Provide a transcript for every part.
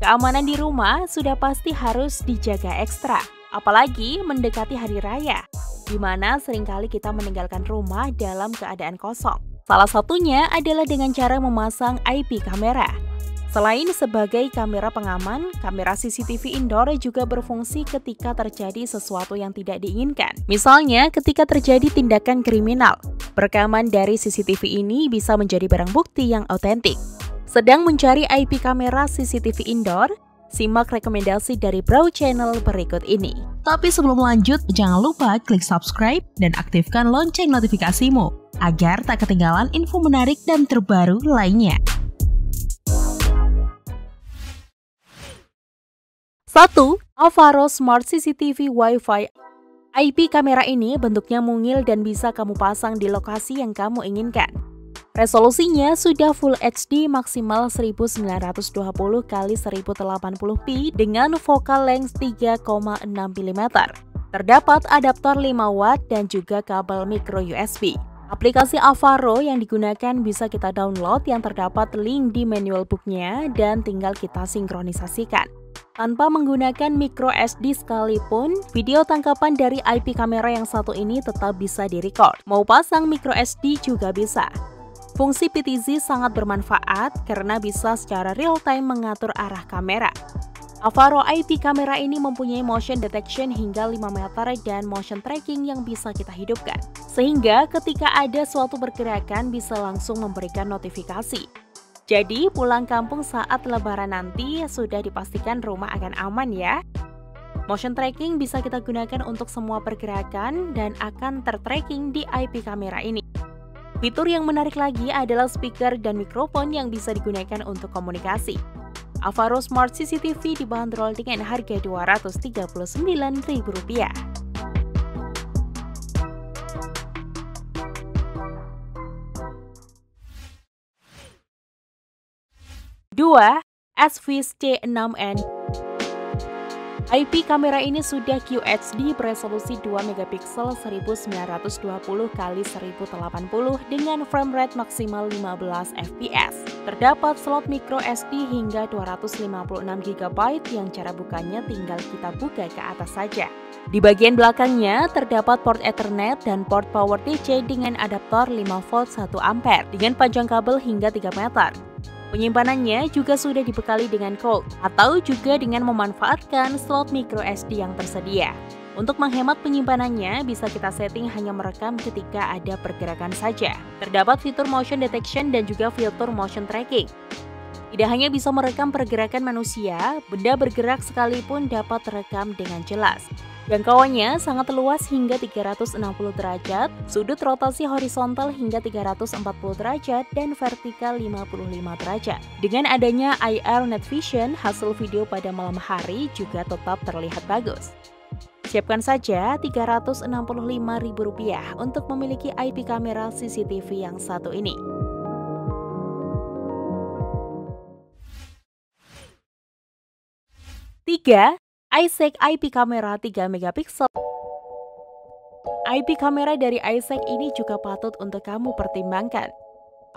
Keamanan di rumah sudah pasti harus dijaga ekstra, apalagi mendekati hari raya, di mana seringkali kita meninggalkan rumah dalam keadaan kosong. Salah satunya adalah dengan cara memasang IP kamera. Selain sebagai kamera pengaman, kamera CCTV indoor juga berfungsi ketika terjadi sesuatu yang tidak diinginkan. Misalnya, ketika terjadi tindakan kriminal, rekaman dari CCTV ini bisa menjadi barang bukti yang otentik. Sedang mencari IP kamera CCTV indoor? Simak rekomendasi dari Bro Channel berikut ini. Tapi sebelum lanjut, jangan lupa klik subscribe dan aktifkan lonceng notifikasimu agar tak ketinggalan info menarik dan terbaru lainnya. 1. Avaro Smart CCTV Wi-Fi. IP kamera ini bentuknya mungil dan bisa kamu pasang di lokasi yang kamu inginkan. Resolusinya sudah Full HD maksimal 1920x1080p dengan focal length 3,6 mm. Terdapat adaptor 5 watt dan juga kabel micro USB. Aplikasi Avaro yang digunakan bisa kita download yang terdapat link di manual booknya dan tinggal kita sinkronisasikan. Tanpa menggunakan micro SD sekalipun, video tangkapan dari IP kamera yang satu ini tetap bisa direcord. Mau pasang micro SD juga bisa. Fungsi PTZ sangat bermanfaat karena bisa secara real-time mengatur arah kamera. Avaro IP kamera ini mempunyai motion detection hingga 5 meter dan motion tracking yang bisa kita hidupkan. Sehingga ketika ada suatu pergerakan bisa langsung memberikan notifikasi. Jadi pulang kampung saat lebaran nanti sudah dipastikan rumah akan aman ya. Motion tracking bisa kita gunakan untuk semua pergerakan dan akan tertracking di IP kamera ini. Fitur yang menarik lagi adalah speaker dan mikrofon yang bisa digunakan untuk komunikasi. Avaro Smart CCTV dibanderol dengan harga Rp239.000. 2. Swiss C6N. IP kamera ini sudah QHD beresolusi 2MP 1920x1080 dengan frame rate maksimal 15 fps. Terdapat slot micro SD hingga 256GB yang cara bukanya tinggal kita buka ke atas saja. Di bagian belakangnya terdapat port Ethernet dan port power DC dengan adaptor 5V 1A dengan panjang kabel hingga 3 meter. Penyimpanannya juga sudah dibekali dengan cold atau juga dengan memanfaatkan slot micro SD yang tersedia. Untuk menghemat penyimpanannya, bisa kita setting hanya merekam ketika ada pergerakan saja. Terdapat fitur motion detection dan juga fitur motion tracking. Tidak hanya bisa merekam pergerakan manusia, benda bergerak sekalipun dapat terekam dengan jelas. Jangkauannya sangat luas hingga 360 derajat, sudut rotasi horizontal hingga 340 derajat, dan vertikal 55 derajat. Dengan adanya IR Night Vision, hasil video pada malam hari juga tetap terlihat bagus. Siapkan saja Rp365.000 untuk memiliki IP kamera CCTV yang satu ini. 3. iSeek IP kamera 3MP. IP kamera dari iSeek ini juga patut untuk kamu pertimbangkan.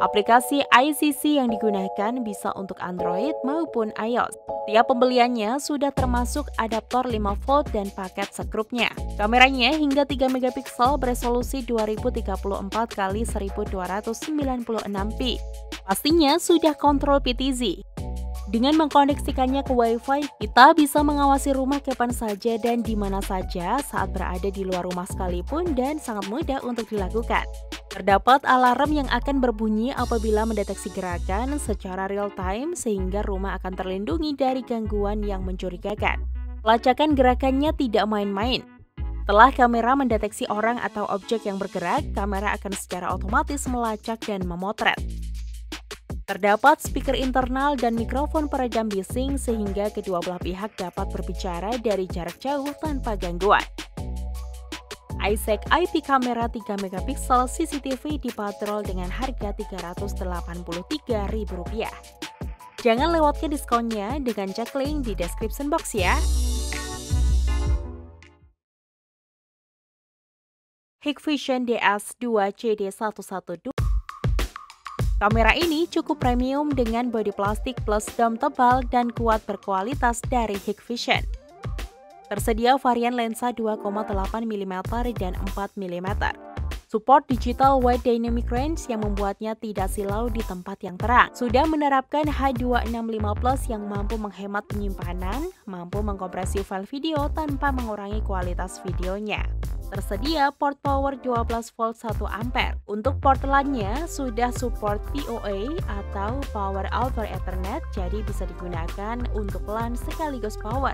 Aplikasi iCC yang digunakan bisa untuk Android maupun iOS. Tiap pembeliannya sudah termasuk adaptor 5V dan paket sekrupnya. Kameranya hingga 3MP beresolusi 2034x1296p. Pastinya sudah kontrol PTZ. Dengan mengkoneksikannya ke Wi-Fi, kita bisa mengawasi rumah kapan saja dan di mana saja saat berada di luar rumah sekalipun dan sangat mudah untuk dilakukan. Terdapat alarm yang akan berbunyi apabila mendeteksi gerakan secara real-time sehingga rumah akan terlindungi dari gangguan yang mencurigakan. Pelacakan gerakannya tidak main-main. Setelah kamera mendeteksi orang atau objek yang bergerak, kamera akan secara otomatis melacak dan memotret. Terdapat speaker internal dan mikrofon peredam bising sehingga kedua belah pihak dapat berbicara dari jarak jauh tanpa gangguan. iSeek IP kamera 3MP CCTV dibanderol dengan harga Rp383.000. Jangan lewatkan diskonnya dengan cek link di description box ya. Hikvision DS2 CD112 Kamera ini cukup premium dengan bodi plastik plus dom tebal dan kuat berkualitas dari Hikvision. Tersedia varian lensa 2,8 mm dan 4 mm. Support digital wide dynamic range yang membuatnya tidak silau di tempat yang terang. Sudah menerapkan H265 Plus yang mampu menghemat penyimpanan, mampu mengkompresi file video tanpa mengurangi kualitas videonya. Tersedia port power 12 volt 1 ampere. Untuk port LAN-nya sudah support PoA atau Power over Ethernet, jadi bisa digunakan untuk LAN sekaligus power.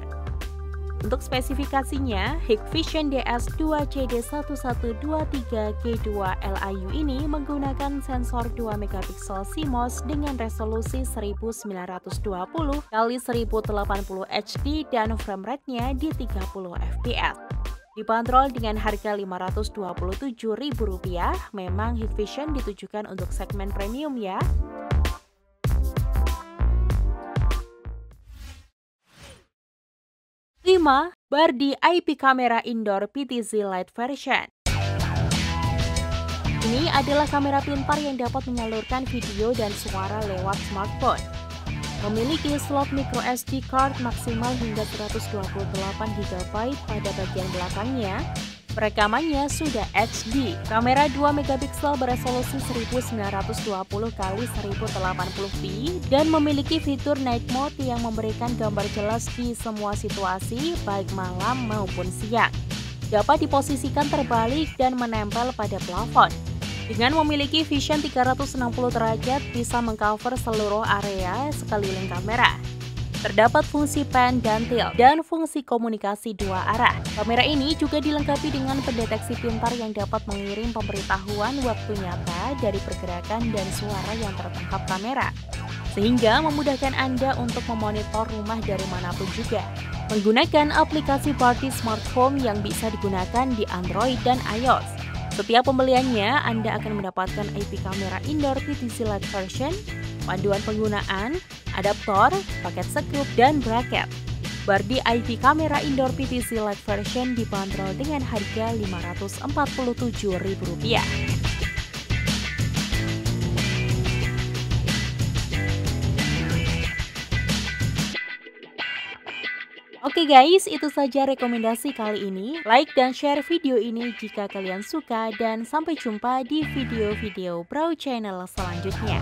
Untuk spesifikasinya, Hikvision DS2CD1123G2 LIU ini menggunakan sensor 2 megapiksel CMOS dengan resolusi 1920 x 1080 HD dan frame rate-nya di 30 fps. Dibanderol dengan harga Rp527.000, memang Hikvision ditujukan untuk segmen premium ya. 5. Bardi IP Camera Indoor PTZ Lite Version. Ini adalah kamera pintar yang dapat menyalurkan video dan suara lewat smartphone. Memiliki slot micro SD card maksimal hingga 128 GB pada bagian belakangnya. Perekamannya sudah HD. Kamera 2 megapiksel beresolusi 1920 x 1080p dan memiliki fitur night mode yang memberikan gambar jelas di semua situasi, baik malam maupun siang. Dapat diposisikan terbalik dan menempel pada plafon. Dengan memiliki vision 360 derajat, bisa mengcover seluruh area sekeliling kamera. Terdapat fungsi pan dan tilt dan fungsi komunikasi dua arah. Kamera ini juga dilengkapi dengan pendeteksi pintar yang dapat mengirim pemberitahuan waktu nyata dari pergerakan dan suara yang tertangkap kamera, sehingga memudahkan Anda untuk memonitor rumah dari manapun juga. Menggunakan aplikasi Bardi Smart Home yang bisa digunakan di Android dan iOS. Setiap pembeliannya, Anda akan mendapatkan IP Camera Indoor PTZ Lite Version, panduan penggunaan, adaptor, paket sekrup, dan bracket. Bardi IP Camera Indoor PTZ Lite Version dibanderol dengan harga Rp547.000. Oke guys, itu saja rekomendasi kali ini. Like dan share video ini jika kalian suka, dan sampai jumpa di video-video Bro Channel selanjutnya.